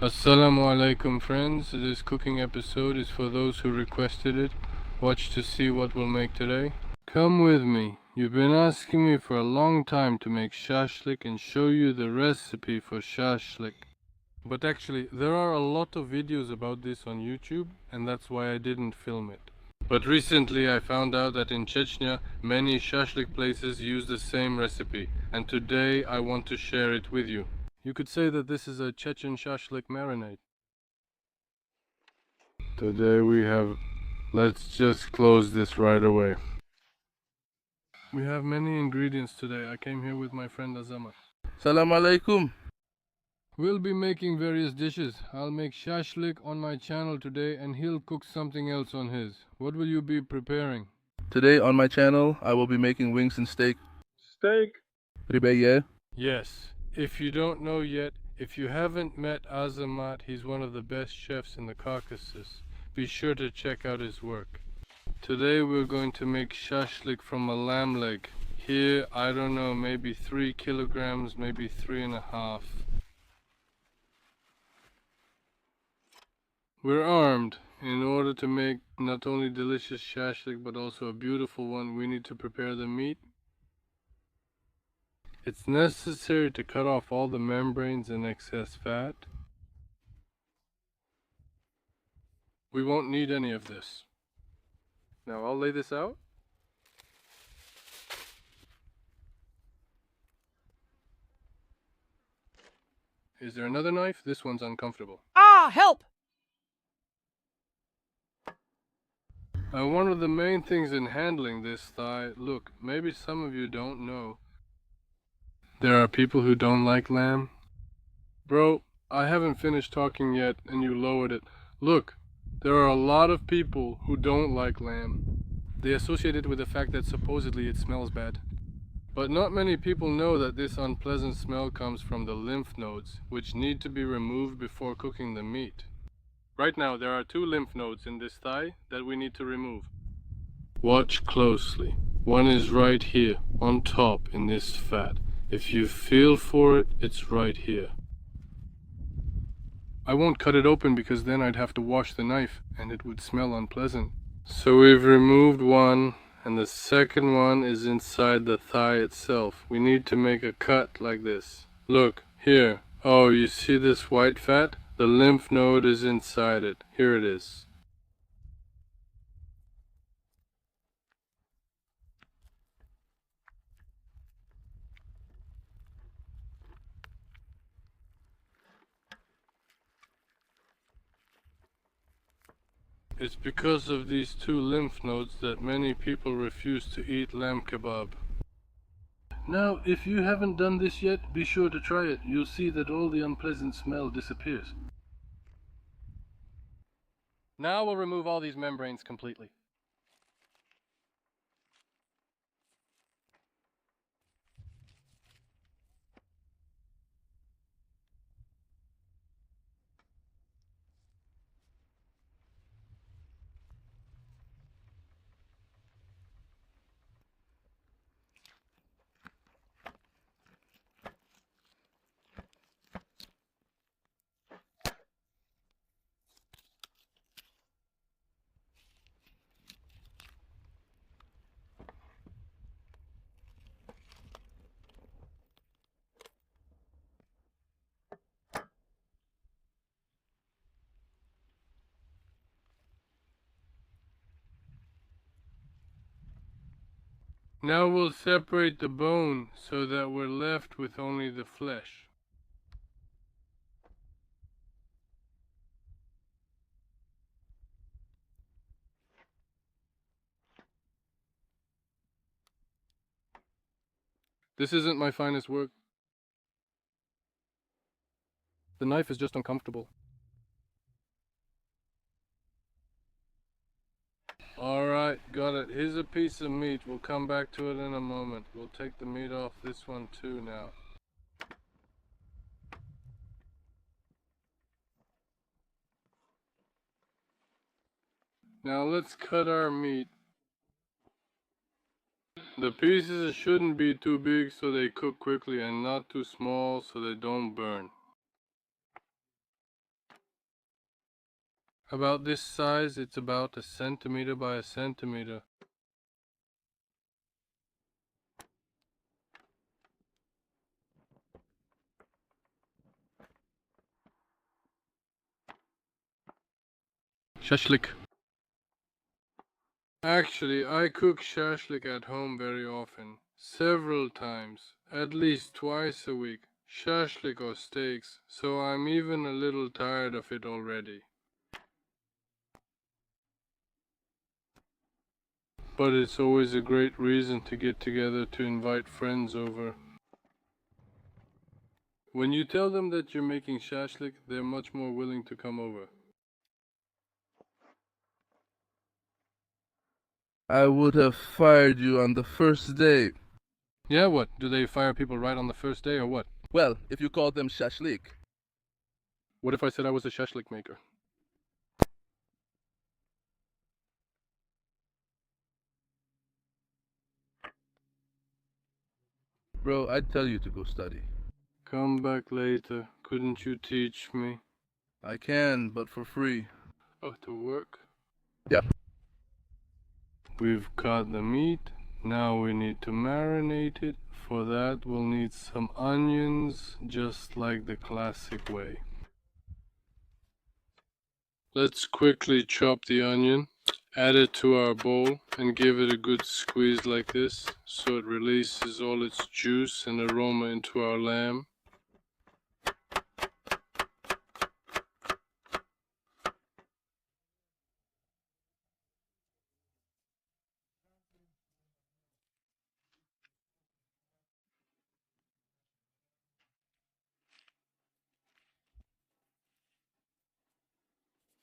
Assalamu alaikum friends, this cooking episode is for those who requested it. Watch to see what we'll make today. Come with me. You've been asking me for a long time to make shashlik and show you the recipe for shashlik. But actually, there are a lot of videos about this on YouTube, and that's why I didn't film it. But recently I found out that in Chechnya, many shashlik places use the same recipe, and today I want to share it with you. You could say that this is a Chechen shashlik marinade. Today we have, let's just close this right away. We have many ingredients today. I came here with my friend Azamat. Salam alaikum. We'll be making various dishes. I'll make shashlik on my channel today and he'll cook something else on his. What will you be preparing? Today on my channel, I will be making wings and steak. Steak? Ribeye. Yes. If you don't know yet, if you haven't met Azamat, he's one of the best chefs in the Caucasus. Be sure to check out his work. Today we're going to make shashlik from a lamb leg. Here, I don't know, maybe 3 kilograms, maybe 3.5. We're armed. In order to make not only delicious shashlik but also a beautiful one, we need to prepare the meat. It's necessary to cut off all the membranes and excess fat. We won't need any of this. Now I'll lay this out. Is there another knife? This one's uncomfortable. Ah, help! One of the main things in handling this thigh, look, maybe some of you don't know, there are people who don't like lamb. Bro, I haven't finished talking yet and you lowered it. Look, there are a lot of people who don't like lamb. They associate it with the fact that supposedly it smells bad. But not many people know that this unpleasant smell comes from the lymph nodes, which need to be removed before cooking the meat. Right now there are 2 lymph nodes in this thigh that we need to remove. Watch closely. One is right here, on top in this fat. If you feel for it, it's right here. I won't cut it open because then I'd have to wash the knife and it would smell unpleasant. So we've removed one and the second one is inside the thigh itself. We need to make a cut like this. Look, here. Oh, you see this white fat? The lymph node is inside it. Here it is. It's because of these 2 lymph nodes that many people refuse to eat lamb kebab. Now, if you haven't done this yet, be sure to try it. You'll see that all the unpleasant smell disappears. Now we'll remove all these membranes completely. Now we'll separate the bone so that we're left with only the flesh. This isn't my finest work. The knife is just uncomfortable. Alright, got it. Here's a piece of meat. We'll come back to it in a moment. We'll take the meat off this one too now. Now let's cut our meat. The pieces shouldn't be too big so they cook quickly and not too small so they don't burn. About this size, it's about a centimeter by a centimeter. Shashlik. Actually, I cook shashlik at home very often. Several times. At least twice a week. Shashlik or steaks, so I'm even a little tired of it already. But it's always a great reason to get together to invite friends over. When you tell them that you're making shashlik, they're much more willing to come over. I would have fired you on the first day. Yeah, what? Do they fire people right on the first day or what? Well, if you called them Shashlik. What if I said I was a shashlik maker? Bro, I'd tell you to go study. Come back later. Couldn't you teach me? I can, but for free. Oh, to work? Yeah. We've cut the meat. Now we need to marinate it. For that, we'll need some onions, just like the classic way. Let's quickly chop the onion, add it to our bowl, and give it a good squeeze like this, so it releases all its juice and aroma into our lamb.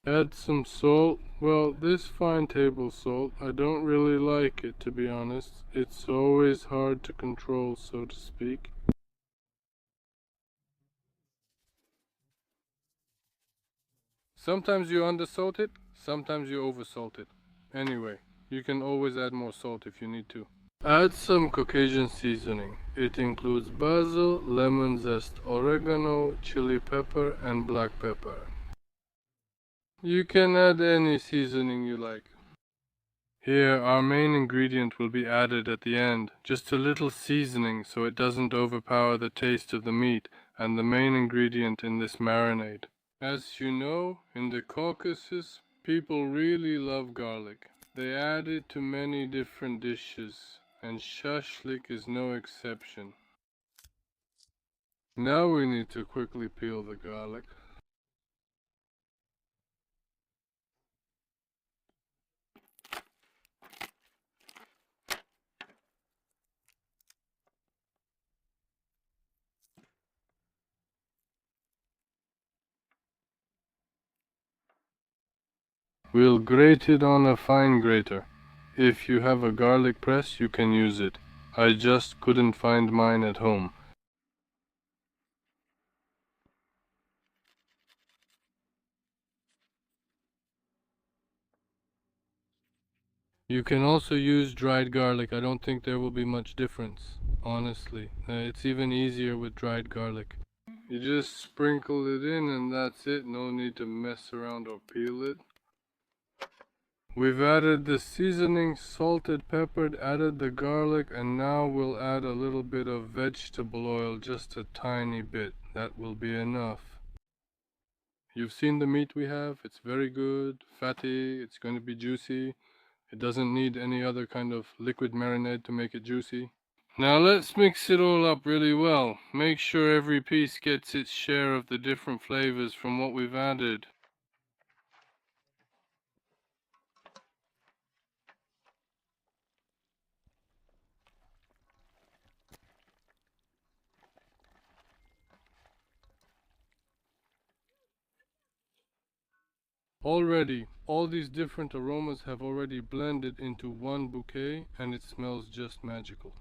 Add some salt. Well, this fine table salt, I don't really like it, to be honest. It's always hard to control, so to speak. Sometimes you undersalt it, sometimes you oversalt it. Anyway, you can always add more salt if you need to. Add some Caucasian seasoning. It includes basil, lemon zest, oregano, chili pepper, and black pepper. You can add any seasoning you like. Here, our main ingredient will be added at the end. Just a little seasoning so it doesn't overpower the taste of the meat and the main ingredient in this marinade. As you know, in the Caucasus, people really love garlic. They add it to many different dishes, and shashlik is no exception. Now we need to quickly peel the garlic. We'll grate it on a fine grater. If you have a garlic press, you can use it. I just couldn't find mine at home. You can also use dried garlic. I don't think there will be much difference, honestly. It's even easier with dried garlic. You just sprinkle it in and that's it. No need to mess around or peel it. We've added the seasoning, salted, peppered, added the garlic, and now we'll add a little bit of vegetable oil, just a tiny bit. That will be enough. You've seen the meat we have. It's very good, fatty, it's going to be juicy. It doesn't need any other kind of liquid marinade to make it juicy. Now let's mix it all up really well. Make sure every piece gets its share of the different flavors from what we've added. Already, all these different aromas have already blended into one bouquet and it smells just magical.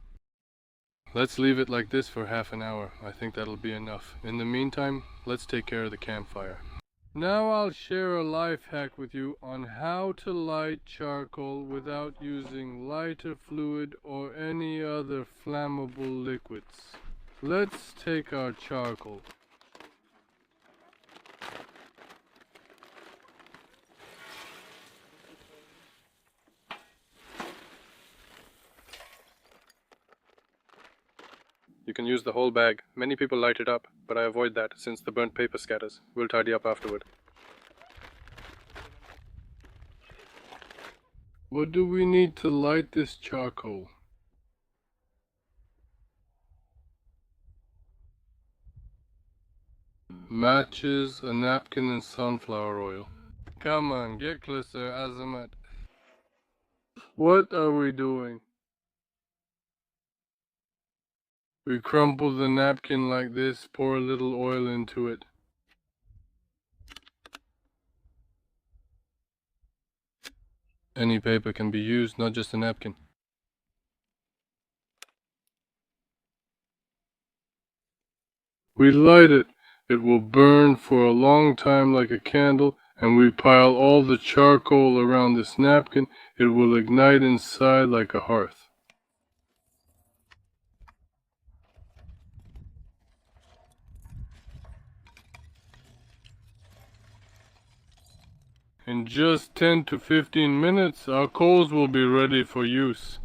Let's leave it like this for half an hour. I think that'll be enough. In the meantime, let's take care of the campfire. Now I'll share a life hack with you on how to light charcoal without using lighter fluid or any other flammable liquids. Let's take our charcoal. You can use the whole bag. Many people light it up, but I avoid that since the burnt paper scatters. We'll tidy up afterward. What do we need to light this charcoal? Matches, a napkin, and sunflower oil. Come on, get closer, Azamat. What are we doing? We crumple the napkin like this, pour a little oil into it. Any paper can be used, not just a napkin. We light it. It will burn for a long time like a candle, and we pile all the charcoal around this napkin. It will ignite inside like a hearth. In just 10 to 15 minutes, our coals will be ready for use.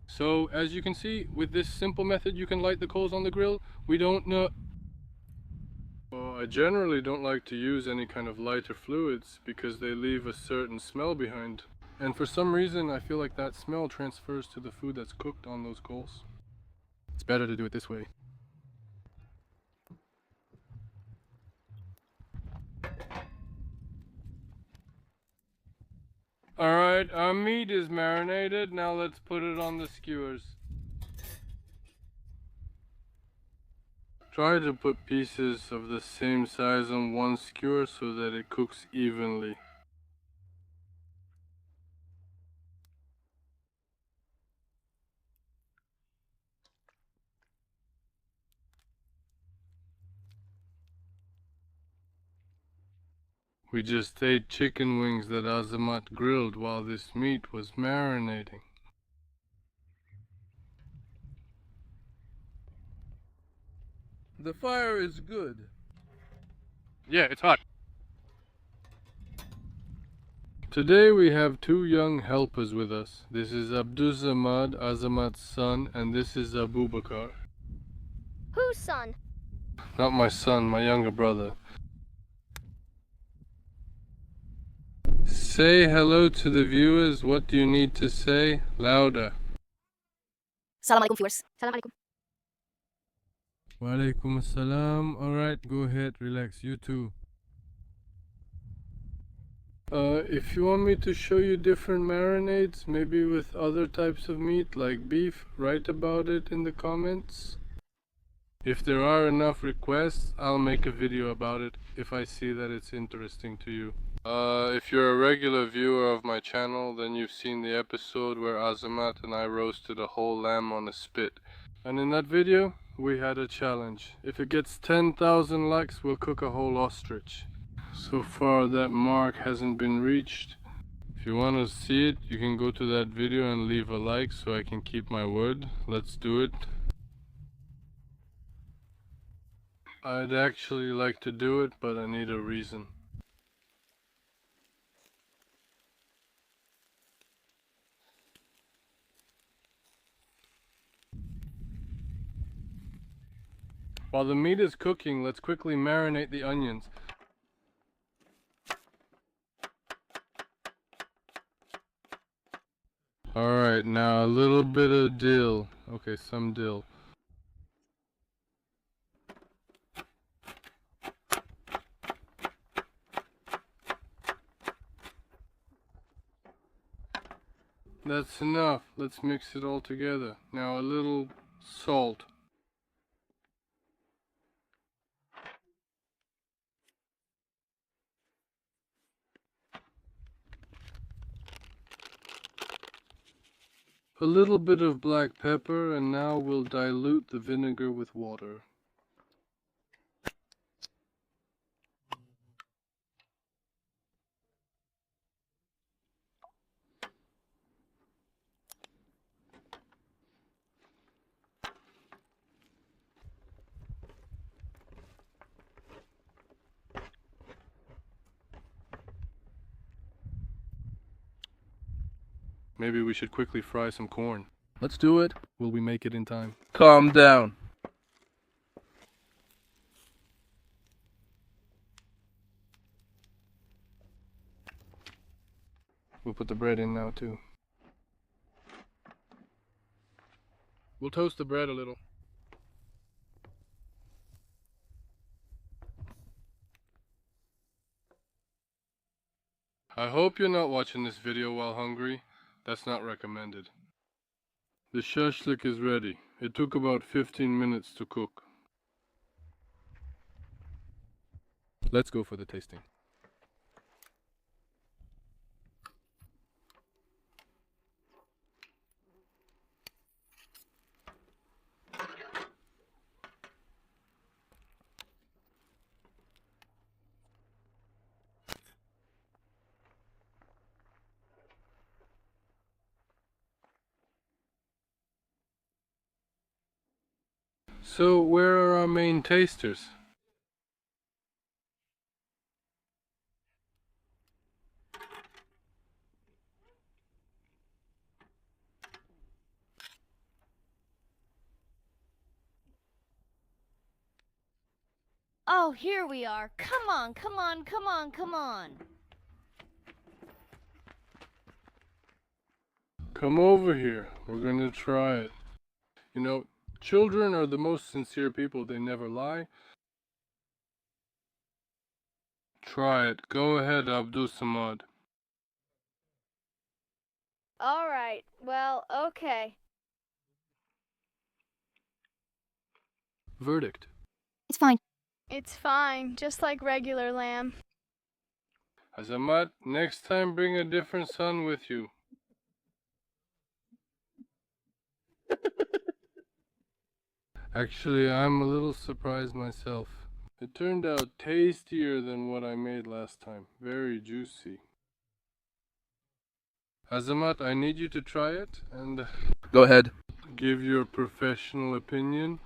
So, as you can see, with this simple method you can light the coals on the grill. We don't know... I generally don't like to use any kind of lighter fluids because they leave a certain smell behind. And for some reason, I feel like that smell transfers to the food that's cooked on those coals. It's better to do it this way. Alright, our meat is marinated. Now let's put it on the skewers. Try to put pieces of the same size on one skewer so that it cooks evenly. We just ate chicken wings that Azamat grilled while this meat was marinating. The fire is good. Yeah, it's hot. Today we have two young helpers with us. This is Abduzamad, Azamat's son, and this is Abubakar. Whose son? Not my son, my younger brother. Say hello to the viewers. What do you need to say? Louder. Salam alaikum viewers. Salam alaikum. Walaikum assalam. Alright, go ahead, relax. You too. If you want me to show you different marinades, maybe with other types of meat like beef, write about it in the comments. If there are enough requests, I'll make a video about it if I see that it's interesting to you. If you're a regular viewer of my channel, then you've seen the episode where Azamat and I roasted a whole lamb on a spit. And in that video, we had a challenge. If it gets 10,000 likes, we'll cook a whole ostrich. So far, that mark hasn't been reached. If you want to see it, you can go to that video and leave a like so I can keep my word. Let's do it. I'd actually like to do it, but I need a reason. While the meat is cooking, let's quickly marinate the onions. Alright, now a little bit of dill. Okay, some dill. That's enough. Let's mix it all together. Now a little salt. A little bit of black pepper, and now we'll dilute the vinegar with water. Maybe we should quickly fry some corn. Let's do it. Will we make it in time? Calm down. We'll put the bread in now too. We'll toast the bread a little. I hope you're not watching this video while hungry. That's not recommended. The shashlik is ready. It took about 15 minutes to cook. Let's go for the tasting. So, where are our main tasters? Oh, here we are. Come on, come on, come on, come on. Come over here. We're gonna try it. You know, children are the most sincere people. They never lie. Try it. Go ahead, Samad. All right. Well, okay. Verdict. It's fine. It's fine, just like regular lamb. Azamat, next time bring a different son with you. Actually, I'm a little surprised myself. It turned out tastier than what I made last time. Very juicy. Azamat, I need you to try it and Go ahead. give your professional opinion.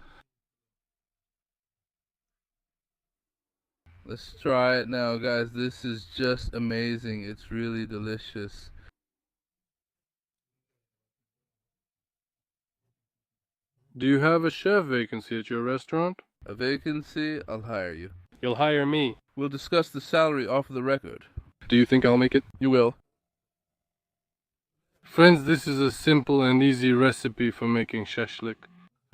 Let's try it now, guys. This is just amazing. It's really delicious. Do you have a chef vacancy at your restaurant? A vacancy? I'll hire you. You'll hire me. We'll discuss the salary off the record. Do you think I'll make it? You will. Friends, this is a simple and easy recipe for making shashlik.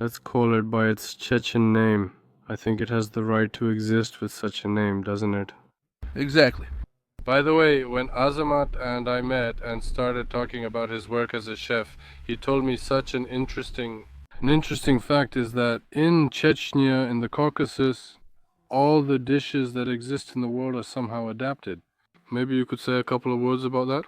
Let's call it by its Chechen name. I think it has the right to exist with such a name, doesn't it? Exactly. By the way, when Azamat and I met and started talking about his work as a chef, he told me such an interesting fact is that in Chechnya, in the Caucasus, all the dishes that exist in the world are somehow adapted. Maybe you could say a couple of words about that?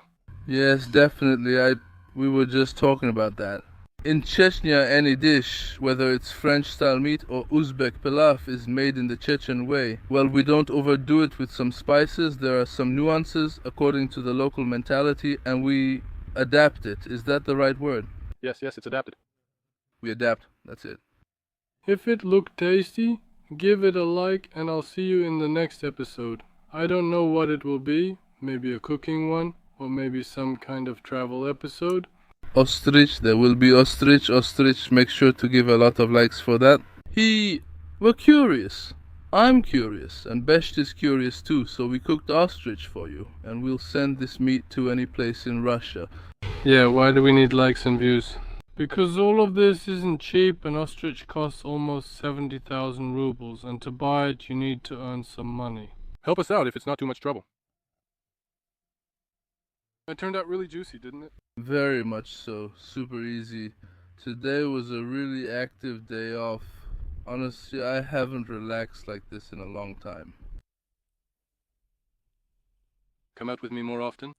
Yes, definitely. We were just talking about that. In Chechnya, any dish, whether it's French-style meat or Uzbek pilaf, is made in the Chechen way. Well, we don't overdo it with some spices. There are some nuances according to the local mentality, and we adapt it. Is that the right word? Yes, it's adapted. We adapt. That's it. If it looked tasty, give it a like and I'll see you in the next episode. I don't know what it will be, maybe a cooking one, or maybe some kind of travel episode. Ostrich, there will be ostrich. Make sure to give a lot of likes for that. We're curious. I'm curious, and Besht is curious too, so we cooked ostrich for you, and we'll send this meat to any place in Russia. Yeah, why do we need likes and views? Because all of this isn't cheap, and ostrich costs almost 70,000 rubles, and to buy it you need to earn some money. Help us out if it's not too much trouble. It turned out really juicy, didn't it? Very much so. Super easy. Today was a really active day off. Honestly, I haven't relaxed like this in a long time. Come out with me more often?